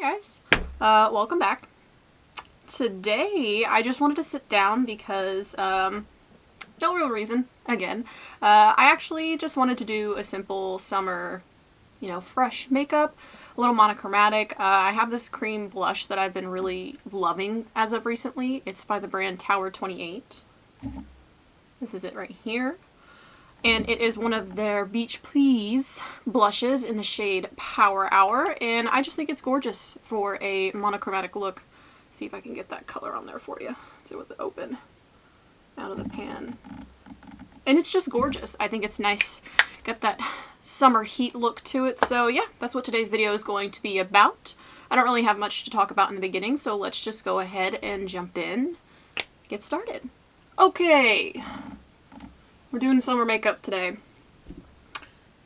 Hi guys, welcome back. Today I just wanted to sit down because, no real reason, again. I actually just wanted to do a simple summer, fresh makeup, a little monochromatic. I have this cream blush that I've been really loving as of recently. It's by the brand Tower 28. This is it right here. And it is one of their Beach Please blushes in the shade Power Hour, and I just think it's gorgeous for a monochromatic look. See if I can get that color on there for you. See with it open out of the pan. And it's just gorgeous. I think it's nice. Got that summer heat look to it. So yeah, that's what today's video is going to be about. I don't really have much to talk about in the beginning, so let's just go ahead and jump in. Get started. Okay. We're doing summer makeup today.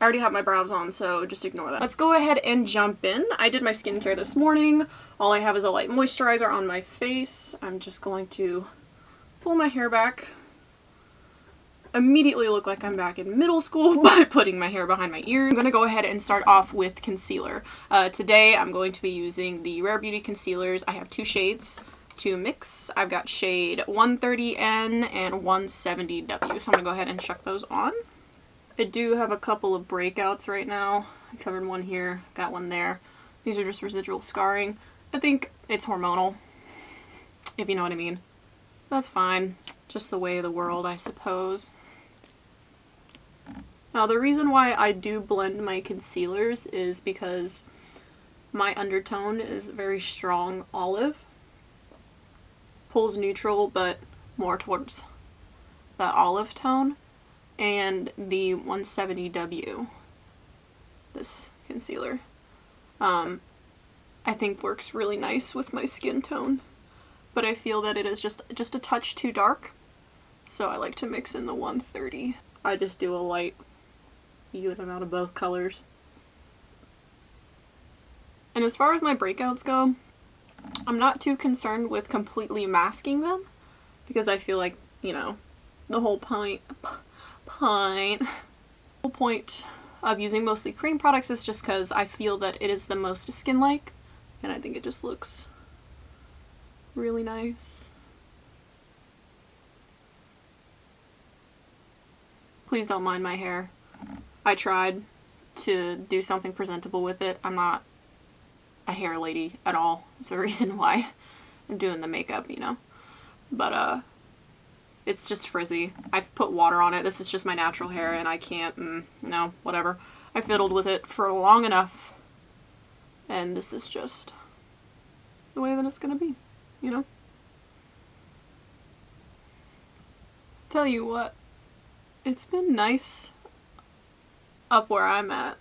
I already have my brows on, so just ignore that. Let's go ahead and jump in. I did my skincare this morning. All I have is a light moisturizer on my face. I'm just going to pull my hair back. Immediately look like I'm back in middle school by putting my hair behind my ears. I'm going to go ahead and start off with concealer. Today I'm going to be using the Rare Beauty concealers. I have two shades to mix. I've got shade 130N and 170W, so I'm gonna go ahead and chuck those on. I do have a couple of breakouts right now. I covered one here, got one there. These are just residual scarring. I think it's hormonal, if you know what I mean. That's fine. Just the way of the world, I suppose. Now, the reason why I do blend my concealers is because my undertone is very strong olive. Pulls neutral, but more towards that olive tone. And the 170W, this concealer, I think works really nice with my skin tone. But I feel that it is just a touch too dark, so I like to mix in the 130. I just do a light, even amount of both colors. And as far as my breakouts go, I'm not too concerned with completely masking them, because I feel like, the whole point of using mostly cream products is just because I feel that it is the most skin-like, and I think it just looks really nice. Please don't mind my hair. I tried to do something presentable with it. I'm not a hair lady at all. It's the reason why I'm doing the makeup, But, it's just frizzy. I've put water on it. This is just my natural hair, and I can't, no, whatever. I fiddled with it for long enough, and this is just the way that it's gonna be, Tell you what, it's been nice up where I'm at,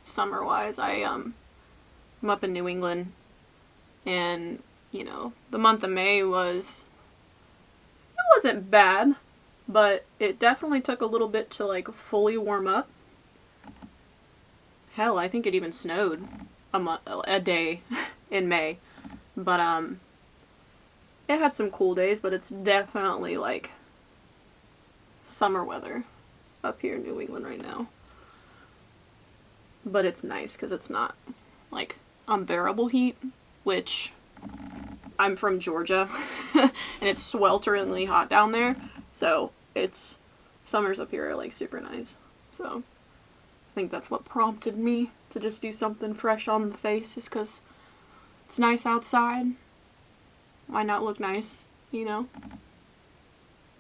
summer-wise. I'm up in New England, and, the month of May wasn't bad, but it definitely took a little bit to, fully warm up. Hell, I think it even snowed a day in May, but, it had some cool days, but it's definitely, summer weather up here in New England right now. But it's nice, because it's not, unbearable heat, which I'm from Georgia, and it's swelteringly hot down there, so summers up here are, super nice. So, I think that's what prompted me to just do something fresh on the face, is because it's nice outside. Why not look nice, I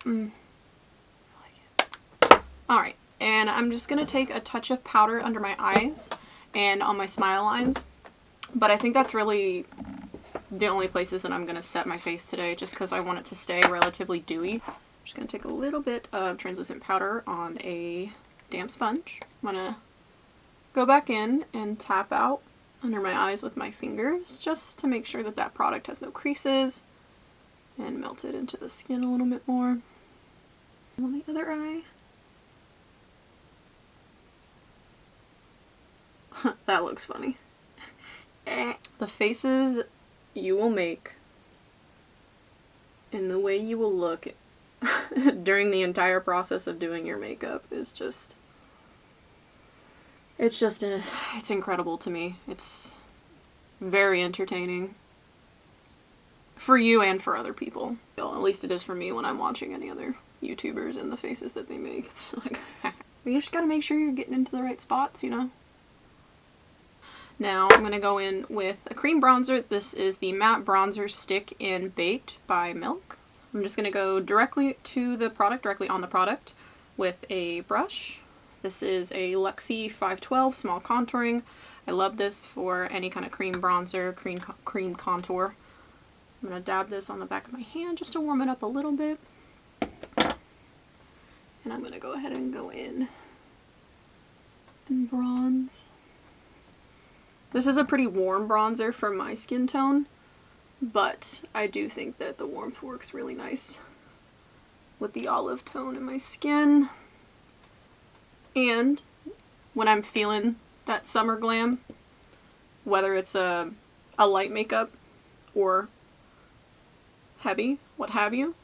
like it. Alright, and I'm just going to take a touch of powder under my eyes and on my smile lines. But I think that's really the only places that I'm going to set my face today, just because I want it to stay relatively dewy. I'm just going to take a little bit of translucent powder on a damp sponge. I'm going to go back in and tap out under my eyes with my fingers, just to make sure that that product has no creases, and melt it into the skin a little bit more. And on the other eye. That looks funny. The faces you will make and the way you will look during the entire process of doing your makeup is just, it's incredible to me. It's Very entertaining. For you and for other people. Well, at least it is for me when I'm watching any other YouTubers and the faces that they make. Like, you just gotta make sure you're getting into the right spots, you know? Now I'm going to go in with a cream bronzer. This is the Matte Bronzer Stick in Baked by Milk. I'm just going to go directly to the product, directly on the product with a brush. This is a Luxie 512 Small Contouring. I love this for any kind of cream bronzer, cream contour. I'm going to dab this on the back of my hand just to warm it up a little bit. And I'm going to go ahead and go in and bronze. This is a pretty warm bronzer for my skin tone, but I do think that the warmth works really nice with the olive tone in my skin. And when I'm feeling that summer glam, whether it's a light makeup or heavy, what have you,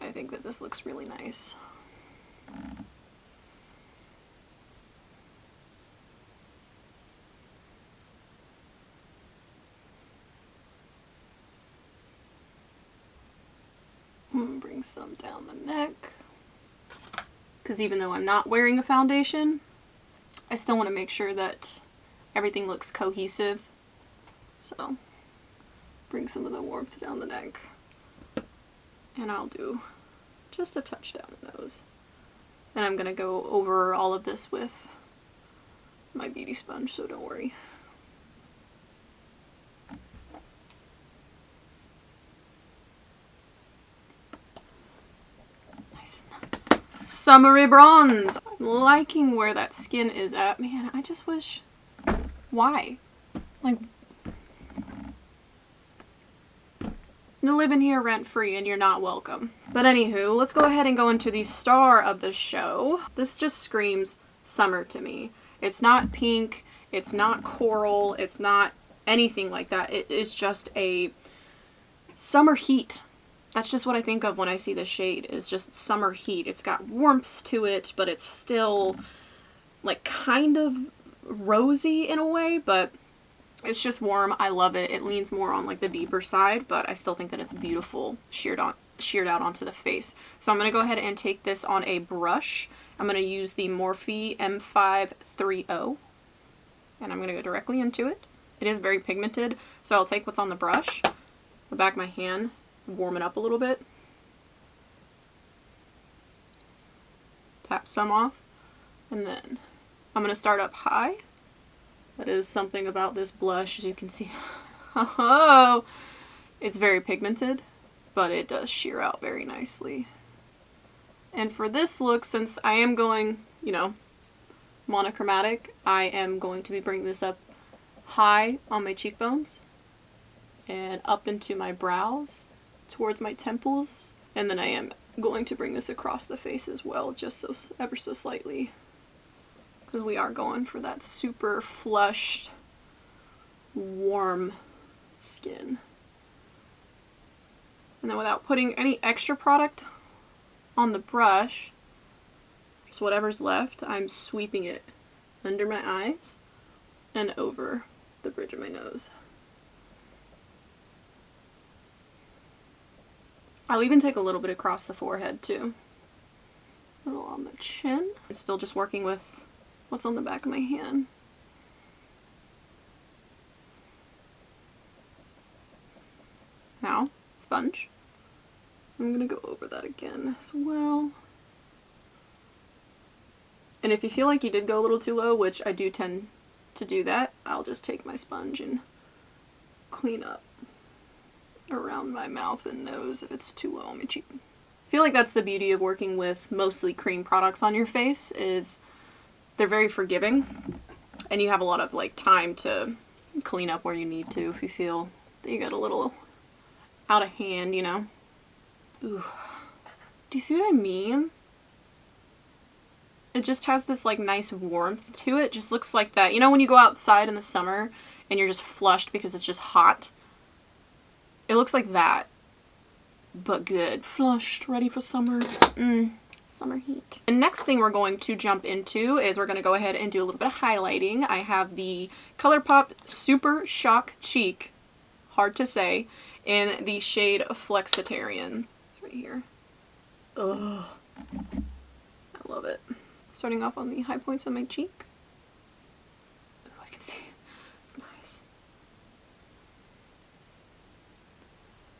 I think that this looks really nice. Bring some down the neck, because even though I'm not wearing a foundation, I still want to make sure that everything looks cohesive. So bring some of the warmth down the neck, and I'll do just a touch down the nose. And I'm going to go over all of this with my beauty sponge, so don't worry. Summery bronze. I'm liking where that skin is at. Man, I just wish... Why? Like... You're living here rent-free and you're not welcome. But anywho, let's go ahead and go into the star of the show. This just screams summer to me. It's not pink, it's not coral, it's not anything like that. It is just a summer heat. That's just what I think of when I see the shade, is just summer heat. It's got warmth to it, but it's still like kind of rosy in a way, but it's just warm. I love it. It leans more on like the deeper side, but I still think that it's beautiful sheared out onto the face. So I'm going to go ahead and take this on a brush. I'm going to use the Morphe M530, and I'm going to go directly into it. It is very pigmented, so I'll take what's on the brush, the back of my hand, warm it up a little bit, tap some off, and then I'm going to start up high. That is something about this blush, as you can see. Oh, it's very pigmented, but it does sheer out very nicely. And for this look, since I am going, you know, monochromatic, I am going to be bringing this up high on my cheekbones and up into my brows, towards my temples, and then I am going to bring this across the face as well, just so ever so slightly, because we are going for that super flushed, warm skin. And then without putting any extra product on the brush, just whatever's left, I'm sweeping it under my eyes and over the bridge of my nose. I'll even take a little bit across the forehead too. A little on the chin. I'm still just working with what's on the back of my hand. Now, sponge. I'm gonna go over that again as well. And if you feel like you did go a little too low, which I do tend to do that, I'll just take my sponge and clean up around my mouth and nose if it's too low on my cheek. I feel like that's the beauty of working with mostly cream products on your face, is they're very forgiving and you have a lot of like time to clean up where you need to if you feel that you got a little out of hand, you know. Ooh. Do you see what I mean? It just has this like nice warmth to it. Just looks like that. You know when you go outside in the summer and you're just flushed because it's just hot? It looks like that, but good. Flushed, ready for summer. summer heat. The next thing we're going to jump into is we're going to go ahead and do a little bit of highlighting. I have the Colourpop Super Shock Cheek, hard to say, in the shade Flexitarian. It's right here. Ugh. I love it. Starting off on the high points of my cheek. Oh, I can see. It's nice.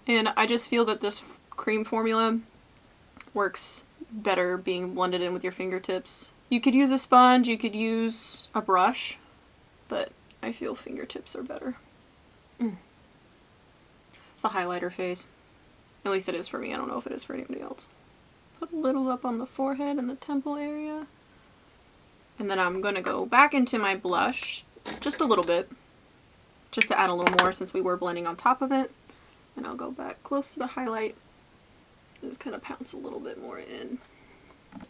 And I just feel that this cream formula works better being blended in with your fingertips. You could use a sponge, you could use a brush, but I feel fingertips are better. It's the highlighter phase. At least it is for me. I don't know if it is for anybody else. Put a little up on the forehead and the temple area. And then I'm going to go back into my blush just a little bit, just to add a little more since we were blending on top of it. And I'll go back close to the highlight. Just kind of pounce a little bit more in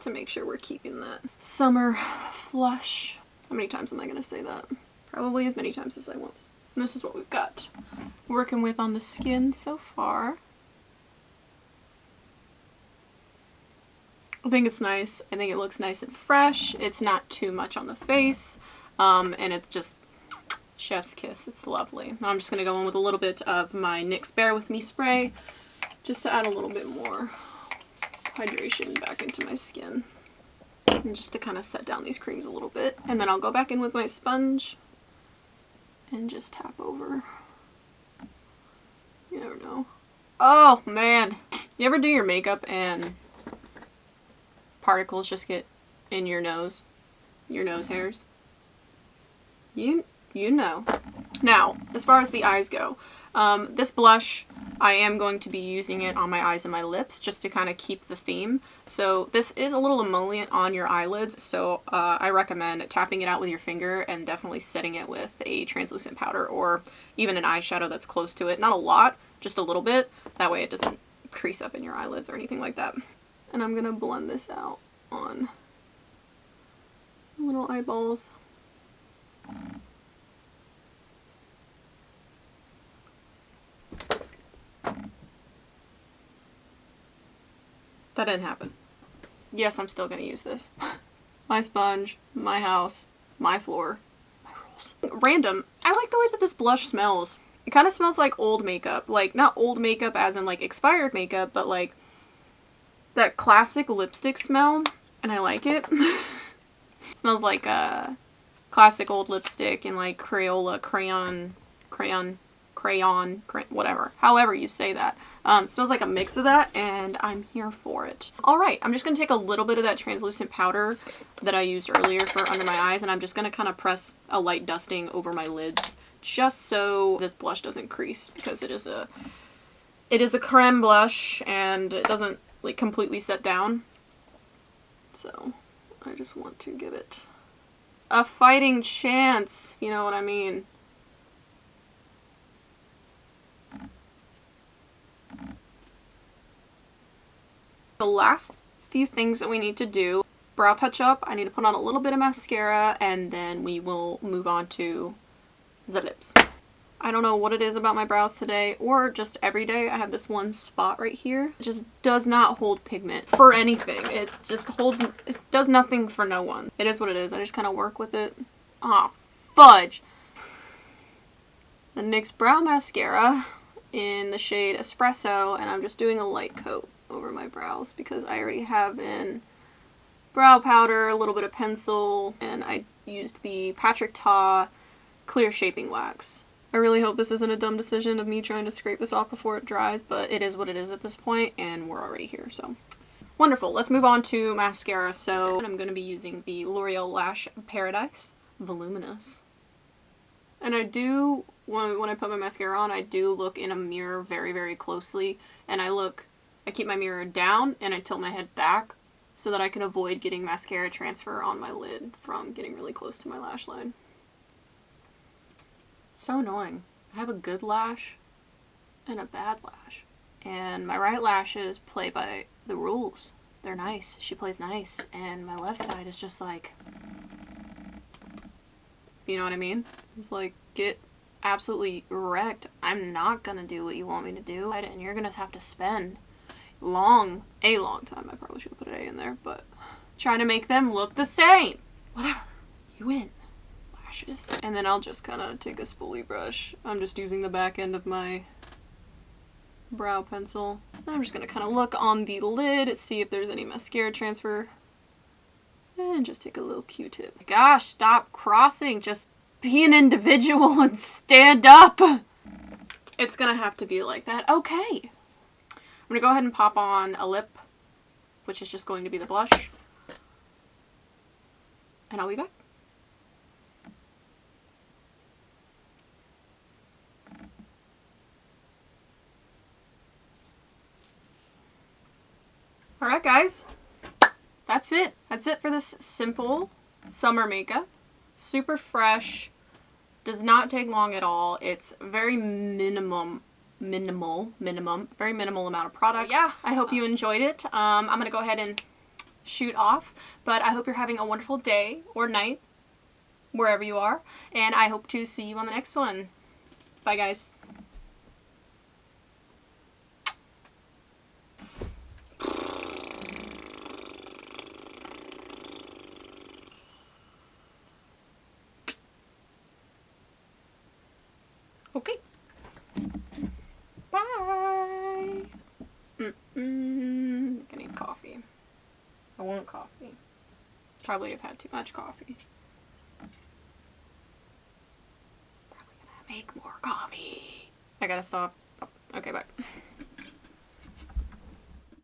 to make sure we're keeping that summer flush. How many times am I going to say that? Probably as many times as I want. And this is what we've got working with on the skin so far. I think it's nice. I think it looks nice and fresh. It's not too much on the face. And it's just chef's kiss. It's lovely. Now I'm just going to go in with a little bit of my NYX Bear With Me spray, just to add a little bit more hydration back into my skin. And just to kind of set down these creams a little bit. And then I'll go back in with my sponge and just tap over. You never know. Oh man. You ever do your makeup and particles just get in your nose hairs? You know. Now, as far as the eyes go, this blush, I am going to be using it on my eyes and my lips just to kind of keep the theme. So this is a little emollient on your eyelids, so I recommend tapping it out with your finger and definitely setting it with a translucent powder or even an eyeshadow that's close to it. Not a lot, just a little bit. That way it doesn't crease up in your eyelids or anything like that. And I'm going to blend this out on little eyeballs. That didn't happen. Yes, I'm still going to use this. My sponge, my house, my floor, my rules. Random. I like the way that this blush smells. It kind of smells like old makeup. Like, not old makeup as in like expired makeup, but like that classic lipstick smell. And I like it. It smells like a classic old lipstick and like Crayola, crayon, whatever. However you say that. Smells like a mix of that, and I'm here for it. Alright, I'm just going to take a little bit of that translucent powder that I used earlier for under my eyes, and I'm just going to kind of press a light dusting over my lids, just so this blush doesn't crease, because it is a Crème blush, and it doesn't like completely set down. So, I just want to give it a fighting chance, you know what I mean? The last few things that we need to do, brow touch up, I need to put on a little bit of mascara, and then we will move on to the lips. I don't know what it is about my brows today, or just every day. I have this one spot right here. It just does not hold pigment for anything. It just holds, it does nothing for no one. It is what it is. I just kind of work with it. Ah, fudge. The NYX Brow Mascara in the shade Espresso, and I'm just doing a light coat over my brows because I already have in brow powder, a little bit of pencil, and I used the Patrick Ta clear shaping wax. I really hope this isn't a dumb decision of me trying to scrape this off before it dries, but it is what it is at this point, and we're already here, so. Wonderful, let's move on to mascara. So I'm going to be using the L'Oreal Lash Paradise Voluminous. And I do, when I put my mascara on, I do look in a mirror very, very closely, and I keep my mirror down and I tilt my head back so that I can avoid getting mascara transfer on my lid from getting really close to my lash line. It's so annoying. I have a good lash and a bad lash. And my right lashes play by the rules. They're nice. She plays nice. And my left side is just like, you know what I mean? It's like, get absolutely wrecked. I'm not gonna do what you want me to do, and you're gonna have to spend a long time. I probably should have put an A in there, but trying to make them look the same. Whatever. You win. Lashes. And then I'll just kind of take a spoolie brush. I'm just using the back end of my brow pencil. And I'm just going to kind of look on the lid, see if there's any mascara transfer. And just take a little Q-tip. Gosh, stop crossing. Just be an individual and stand up. It's going to have to be like that. Okay. I'm going to go ahead and pop on a lip, which is just going to be the blush. And I'll be back. Alright guys, that's it. That's it for this simple summer makeup. Super fresh, does not take long at all. It's very very minimal amount of products. Yeah, I hope you enjoyed it. I'm going to go ahead and shoot off, but I hope you're having a wonderful day or night, wherever you are, and I hope to see you on the next one. Bye guys. Okay. Bye. I need coffee. I want coffee. Probably have had too much coffee. Probably gonna make more coffee. I gotta stop. Okay, bye.